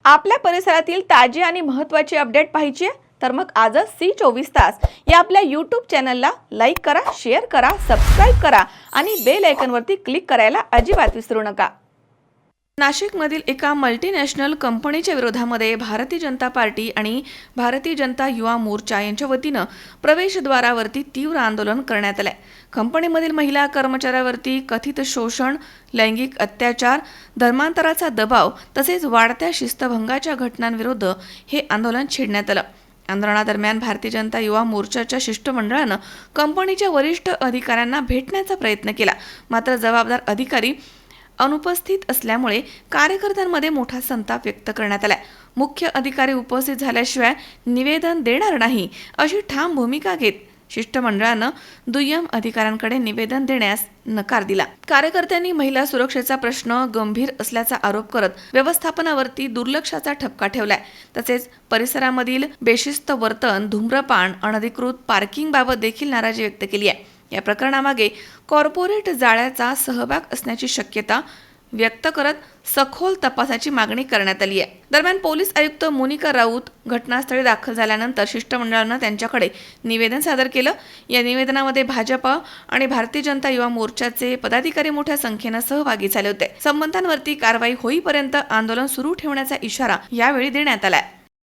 आपल्या परिसरातील ताजी आणि महत्त्वाची अपडेट पाहिजे आहे तर मग आजच C24 तास या आपल्या YouTube चॅनलला लाईक करा, शेअर करा, सबस्क्राइब करा आणि बेल आयकॉनवरती क्लिक करायला अजिबात विसरू नका। नाशिकमधील एका मल्टीनॅशनल कंपनीच्या विरोधामध्ये भारतीय जनता पार्टी आणि भारतीय जनता युवा मोर्चा यांच्या वतीनं प्रवेशद्वारावरती तीव्र आंदोलन करण्यात आले। कंपनीमधील महिला कर्मचाऱ्यावरती कथित शोषण, लैंगिक अत्याचार, धर्मांतराचा दबाव तसेच वाढत्या शिस्तभंगाच्या घटनांविरुद्ध हे आंदोलन छेडण्यात आलं। आंदोलनादरम्यान भारतीय जनता युवा मोर्चाच्या शिष्टमंडळानं कंपनीच्या वरिष्ठ अधिकाऱ्यांना भेटण्याचा प्रयत्न केला, मात्र जबाबदार अधिकारी अनुपस्थित असल्यामुळे कार्यकर्त्यांमध्ये मोठा संताप व्यक्त करण्यात आला। मुख्य अधिकारी उपस्थित झाल्याशिवाय निवेदन देणार नाही अशी ठाम भूमिका घेत शिष्टमंडळानं दुय्यम अधिकाऱ्यांकडे निवेदन देण्यास नकार दिला। कार्यकर्त्यांनी महिला सुरक्षेचा प्रश्न गंभीर असल्याचा आरोप करत व्यवस्थापनावरती दुर्लक्षाचा ठपका ठेवलाय। तसेच परिसरामधील बेशिस्त वर्तन, धूम्रपान, अनधिकृत पार्किंग बाबत देखील नाराजी व्यक्त केली आहे। या प्रकरणामागे कॉर्पोरेट जाळ्याचा सहभाग असण्याची शक्यता व्यक्त करत सखोल तपासाची मागणी करण्यात आली आहे। दरम्यान पोलीस आयुक्त मोनिका राऊत घटनास्थळी दाखल झाल्यानंतर शिष्टमंडळानं त्यांच्याकडे निवेदन सादर केलं। या निवेदनामध्ये भाजप आणि भारतीय जनता युवा मोर्चाचे पदाधिकारी मोठ्या संख्येने सहभागी झाले होते। संबंधांवरती कारवाई होईपर्यंत आंदोलन सुरू ठेवण्याचा इशारा यावेळी देण्यात आला।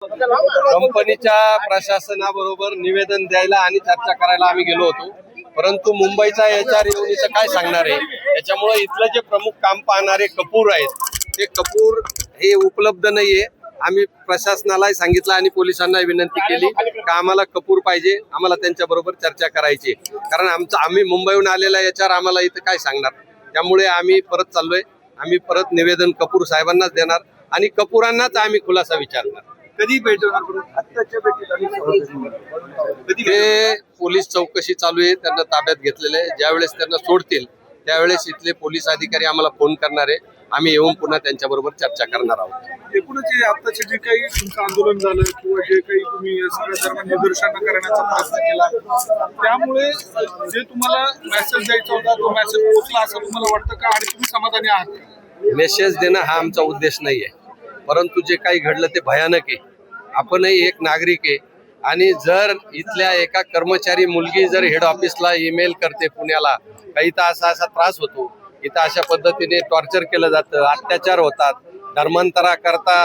कंपनीच्या प्रशासनाबरोबर निवेदन द्यायला आणि चर्चा करायला आम्ही गेलो होतो, परंतु मुंबईचा HR येऊन काय सांगणार आहे, त्याच्यामुळे इथलं जे प्रमुख काम पाहणारे कपूर आहेत ते कपूर हे उपलब्ध नाहीये। आम्ही प्रशासनालाही सांगितलं आणि पोलिसांना विनंती केली की आम्हाला कपूर पाहिजे, आम्हाला त्यांच्या बरोबर चर्चा करायची, कारण आम्ही मुंबईहून आलेला HR आम्हाला इथं काय सांगणार। त्यामुळे आम्ही परत चाललोय, आम्ही परत निवेदन कपूर साहेबांनाच देणार आणि कपूरांनाच आम्ही खुलासा विचारणार। कधी भेटणार आत्ताच्या ते पोलीस चौकशी चालू आहे, त्यांना ताब्यात घेतलेले आहे। ज्यावेळेस त्यांना सोडतील त्यावेळेस इथले पोलीस अधिकारी आम्हाला फोन करणार आहे, आम्ही येऊन पुन्हा त्यांच्या बरोबर चर्चा करणार आहोत। एकूणच आत्ताचे जे काही तुमचं आंदोलन झालं किंवा जे काही तुम्ही सगळ्या दरम्यान निदर्शन करण्याचा प्रयत्न केला, त्यामुळे जे तुम्हाला मेसेज द्यायचा होता तो मेसेज पोहोचला असं तुम्हाला वाटतं का आणि तुम्ही समाधानी आहात? मेसेज देणं हा आमचा उद्देश नाही आहे, परंतु जे काही घडलं ते भयानक आहे। आपणही एक नागरिक आहे आणि जर इथल्या एका कर्मचारी मुलगी जर हेड ऑफिसला ईमेल करते पुण्याला का इथं असा त्रास होतो, इथं अशा पद्धतीने टॉर्चर केलं जातं, अत्याचार होतात, धर्मांतरा करता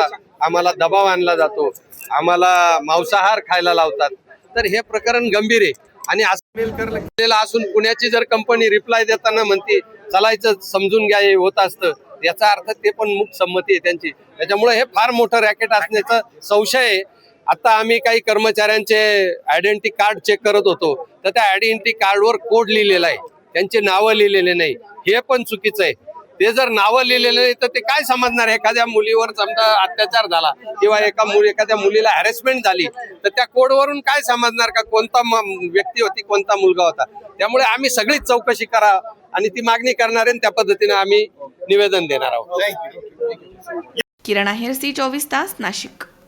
आम्हाला दबाव आणला जातो, आम्हाला मांसाहार खायला लावतात, तर हे प्रकरण गंभीर आहे। आणि असं मेल केलेला असून पुण्याची जर कंपनी रिप्लाय देताना म्हणते चालायचं समजून घ्या हे होत असतं, याचा अर्थ ते पण मुक्त संमती आहे त्यांची। त्याच्यामुळे हे फार मोठं रॅकेट असण्याचा संशय आहे। आता आम्ही काही कर्मचाऱ्यांचे आयडेंटिटी कार्ड चेक करत होतो, तर त्या आयडेंटिटी कार्डवर कोड लिहिलेला आहे, त्यांचे नावं लिहिलेले नाही, हे पण चुकीचं आहे। ते जर नावं लिहिलेले नाही तर ते काय समजणार? एखाद्या मुलीवर समजा अत्याचार झाला किंवा एखाद्या मुलीला हॅरेसमेंट झाली तर त्या कोडवरून काय समजणार का कोणता व्यक्ती होती, कोणता मुलगा होता? त्यामुळे आम्ही सगळीच चौकशी करा आणि ती मागणी करणार आहे, त्या पद्धतीने आम्ही निवेदन देणार आहोत। किरण आहेर, C24 तास, नाशिक।